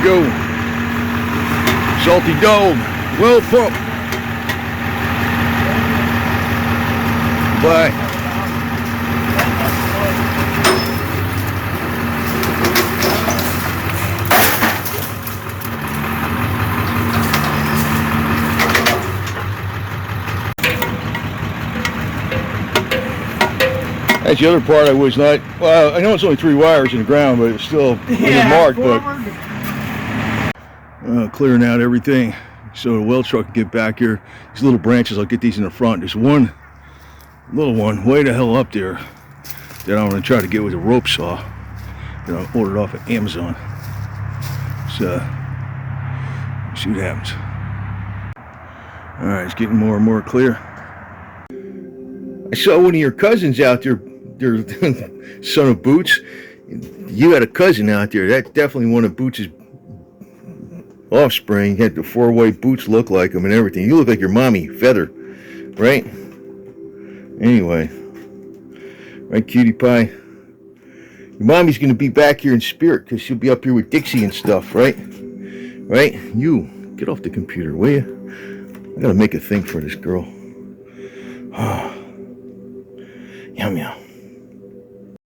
go. Salty dog. Well pumped. Bye. That's the other part I was not, well, I know it's only 3 wires in the ground, but it's still marked, but clearing out everything so the weld truck can get back here. These little branches, I'll get these in the front. There's one little one way the hell up there that I'm going to try to get with a rope saw that I ordered off of Amazon. So, see what happens. Alright, it's getting more and more clear. I saw one of your cousins out there, son of Boots. You had a cousin out there. That's definitely one of Boots' offspring. He had the 4-way Boots look like him and everything. You look like your mommy, Feather, right? Anyway, right, cutie pie? Your mommy's going to be back here in spirit because she'll be up here with Dixie and stuff, right? Right? You, get off the computer, will you? I got to make a thing for this girl. Yum, yum.